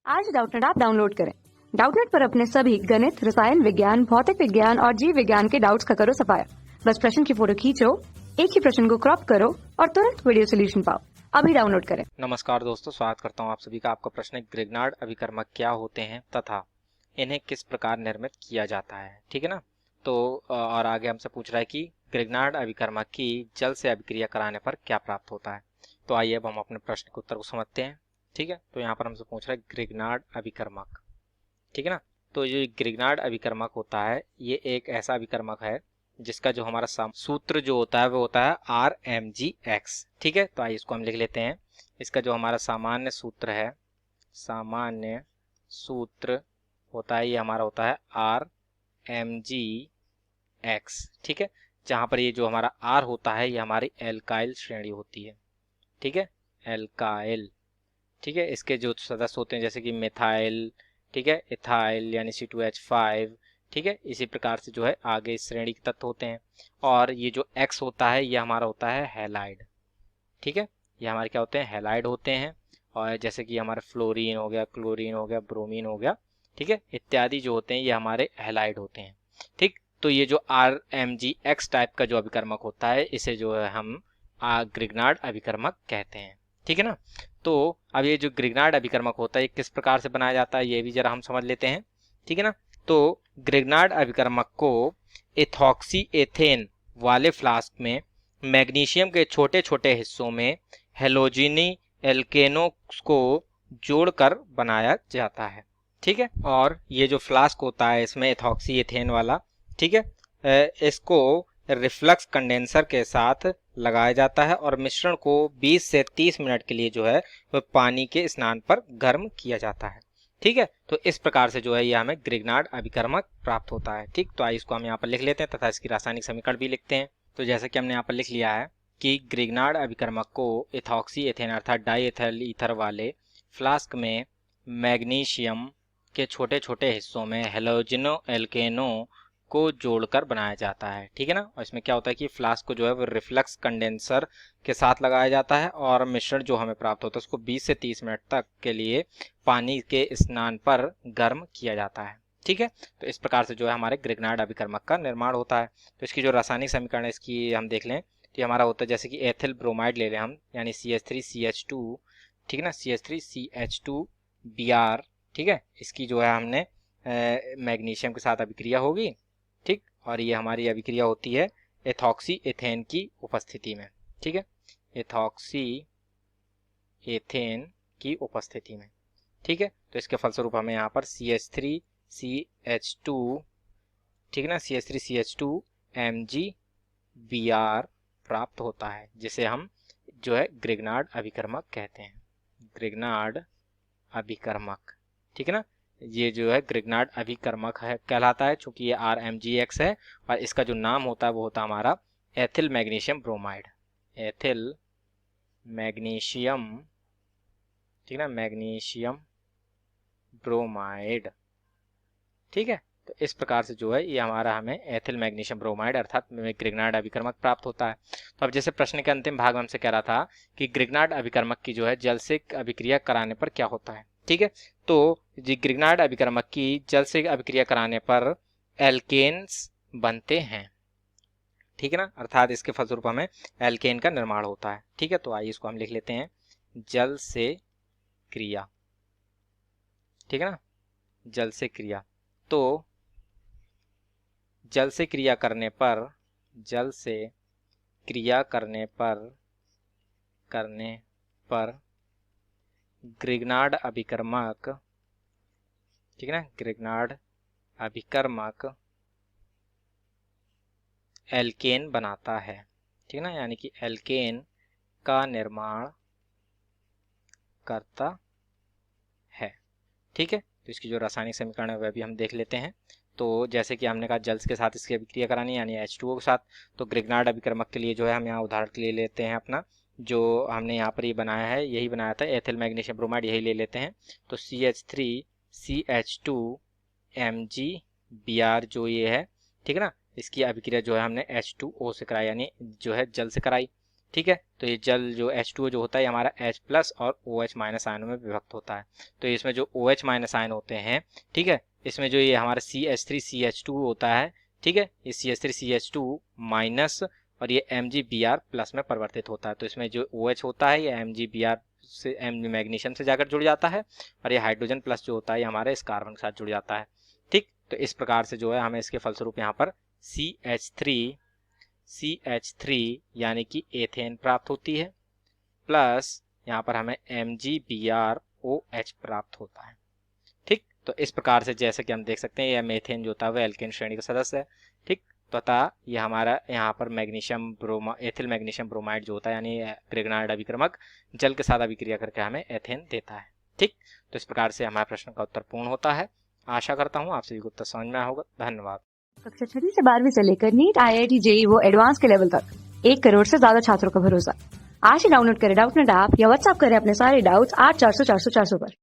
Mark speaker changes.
Speaker 1: आज Doubtnut app download करें। Doubtnut पर अपने सभी गणित, रसायन विज्ञान, भौतिक विज्ञान और जीव विज्ञान के डाउट्स का करो सफाया। बस प्रश्न की फोटो खींचो, एक ही प्रश्न को क्रॉप करो और तुरंत वीडियो सोल्यूशन पाओ। अभी डाउनलोड करें।
Speaker 2: नमस्कार दोस्तों, स्वागत करता हूं आप सभी का। आपका प्रश्न है ग्रिग्नार्ड अभिकर्मक क्या होते हैं तथा इन्हें किस प्रकार निर्मित किया जाता है। ठीक है ना। तो और आगे हमसे पूछ रहा है कि ग्रिग्नार्ड अभिकर्मक की जल से अभिक्रिया कराने पर क्या प्राप्त होता है। तो आइए अब हम अपने प्रश्न के उत्तर को समझते हैं। ठीक है, तो यहाँ पर हमसे पूछ रहा है ग्रिग्नार्ड अभिकर्मक। ठीक है ना। तो ये ग्रिग्नार्ड अभिकर्मक होता है, ये एक ऐसा अभिकर्मक है जिसका जो हमारा सूत्र जो होता है वो होता है RMgx। ठीक है, तो आइए इसको हम लिख लेते हैं। इसका जो हमारा सामान्य सूत्र है, सामान्य सूत्र होता है, ये हमारा होता है RMgx। ठीक है, जहां पर ये जो हमारा R होता है ये हमारी एल्काइल श्रेणी होती है। ठीक है, एल्काइल। ठीक है, इसके जो सदस्य होते हैं जैसे कि मिथाइल, ठीक है, इथाइल यानी C2H5। ठीक है, इसी प्रकार से जो है आगे इस श्रेणी के तत्व होते हैं। और ये जो X होता है ये हमारा होता है हैलाइड। ठीक है, ये हमारे क्या होते हैं, हैलाइड होते हैं। और जैसे कि हमारे फ्लोरीन हो गया, क्लोरीन हो गया, ब्रोमीन हो गया, ठीक है, इत्यादि जो होते हैं ये हमारे हैलाइड होते हैं। ठीक, तो ये जो RMgx टाइप का जो अभिकर्मक होता है इसे जो है हम ग्रिग्नार्ड अभिकर्मक कहते हैं। ठीक है ना। तो अब ये जो ग्रिग्नार्ड अभिकर्मक होता है ये किस प्रकार से बनाया जाता है ये भी जरा हम समझ लेते हैं। ठीक है ना। तो ग्रिग्नार्ड अभिकर्मक को एथॉक्सी एथेन वाले फ्लास्क में मैग्नीशियम के छोटे छोटे हिस्सों में हेलोजिनी एल्केनों को जोड़कर बनाया जाता है। ठीक है, और ये जो फ्लास्क होता है इसमें एथॉक्सी एथेन वाला, ठीक है, इसको रिफ्लक्स कंडेंसर के साथ लगाया जाता है और मिश्रण को 20 से 30 मिनट के लिए जो है वह पानी के स्नान पर गर्म किया जाता है। ठीक है, तो इस प्रकार से जो है ये हमें ग्रिग्नार्ड अभिकर्मक प्राप्त होता है। ठीक, तो आइए इसको हम यहाँ पर लिख लेते हैं तथा इसकी रासायनिक समीकरण भी लिखते हैं। तो जैसे कि हमने यहाँ पर लिख लिया है कि ग्रिग्नार्ड अभिकर्मक को एथॉक्सी एथेन अर्थात डाई एथिल ईथर वाले फ्लास्क में मैग्नीशियम के छोटे छोटे हिस्सों में हेलोजिनो एल्केनो को जोड़कर बनाया जाता है। ठीक है ना। और इसमें क्या होता है कि फ्लास्क को जो है वो रिफ्लक्स कंडेंसर के साथ लगाया जाता है और मिश्रण जो हमें प्राप्त होता है उसको 20 से 30 मिनट तक के लिए पानी के स्नान पर गर्म किया जाता है। ठीक है, तो इस प्रकार से जो है हमारे ग्रिग्नार्ड अभिकर्मक का निर्माण होता है। तो इसकी जो रासायनिक समीकरण है इसकी हम देख लें तो ये हमारा होता है जैसे कि एथिल ब्रोमाइड ले लें हम, यानी CH3CH2। ठीक है ना, CH3CH2Br। ठीक है, इसकी जो है हमने मैग्नीशियम के साथ अभिक्रिया होगी। ठीक, और ये हमारी अभिक्रिया होती है एथॉक्सी एथेन की उपस्थिति में। ठीक है, एथॉक्सी एथेन की उपस्थिति में। ठीक है, तो इसके फलस्वरूप हमें यहाँ पर CH3CH2, ठीक है ना, CH3CH2MgBr प्राप्त होता है, जिसे हम जो है ग्रिग्नार्ड अभिकर्मक कहते हैं। ग्रिग्नार्ड अभिकर्मक। ठीक है ना, ये जो है ग्रिग्नार्ड अभिकर्मक है कहलाता है, चूंकि ये RMgx है और इसका जो नाम होता है वो होता है हमारा ethyl magnesium bromide. Ethyl magnesium, ठीक है ना, मैग्नीशियम ब्रोमाइड। ठीक है, तो इस प्रकार से जो है ये हमारा हमें एथिल मैग्नीशियम ब्रोमाइड अर्थात ग्रिग्नार्ड अभिकर्मक प्राप्त होता है। तो अब जैसे प्रश्न के अंतिम भाग में हमसे कह रहा था कि ग्रिग्नार्ड अभिकर्मक की जो है जल से अभिक्रिया कराने पर क्या होता है। ठीक है, तो ग्रिग्नार्ड अभिकर्मक की जल से अभिक्रिया कराने पर एल्केन्स बनते हैं। ठीक है ना, अर्थात इसके फलस्वरूप हमें एल्केन का निर्माण होता है। ठीक है, तो आइए इसको हम लिख लेते हैं जल से क्रिया। ठीक है ना, जल से क्रिया। तो जल से क्रिया करने पर, जल से क्रिया करने पर ग्रिग्नार्ड अभिकर्मक, ठीक है ना, ग्रिग्नार्ड अभिकर्मक एल्केन बनाता है। ठीक है ना, यानी कि एल्केन का निर्माण करता है। ठीक है, तो इसकी जो रासायनिक समीकरण है वह भी हम देख लेते हैं। तो जैसे कि हमने कहा जल के साथ इसकी अभिक्रिया करानी यानी H2O के साथ, तो ग्रिग्नार्ड अभिकर्मक के लिए जो है हम यहाँ उदाहरण के लिए लेते हैं अपना जो हमने यहाँ पर ये बनाया है, यही बनाया था एथिल मैग्नीशियम ब्रोमाइड, यही ले लेते हैं। तो CH3CH2MgBr जो ये है, ठीक है ना, इसकी अभिक्रिया जो है हमने H2O से कराई यानी जो है जल से कराई। ठीक है। तो ये जल जो H2O जो होता है ये हमारा H+ और OH- आयनों में विभक्त होता है। तो इसमें जो OH- आयन होते हैं, ठीक है, इसमें जो ये हमारा CH3CH2 होता है, ठीक है, ये CH3CH2 माइनस और ये MgBr+ में परिवर्तित होता है। तो इसमें जो OH होता है ये MgBr से मैग्नीशियम से जाकर जुड़ जाता है और ये हाइड्रोजन प्लस जो होता है ये हमारे इस कार्बन के साथ जुड़ जाता है। ठीक, तो इस प्रकार से जो है हमें इसके फलस्वरूप यहाँ पर CH3 यानी कि एथेन प्राप्त होती है, प्लस यहाँ पर हमें MgBrOH प्राप्त होता है। ठीक, तो इस प्रकार से जैसे कि हम देख सकते हैं यह मेथेन जो होता है वह एल्केन श्रेणी का सदस्य है। ठीक, तथा ये हमारा यहाँ पर एथिल मैग्नीशियम ब्रोमाइड जो होता है यानी ग्रेगनार्ड अभिक्रमक जल के साथ अभिक्रिया करके हमें एथेन देता है। ठीक, तो इस प्रकार से हमारे प्रश्न का उत्तर पूर्ण होता है। आशा करता हूँ आप सभी को उत्तर समझ में आया होगा। धन्यवाद।
Speaker 1: कक्षा 6 से 12वीं से लेकर नीट, IIT, JEE वो एडवांस के लेवल तक 1 करोड़ से ज्यादा छात्रों का भरोसा। आज ही डाउनलोड करें डाउटनेट ऐप या व्हाट्सएप करें अपने सारे डाउट्स 8400 400 400 पर।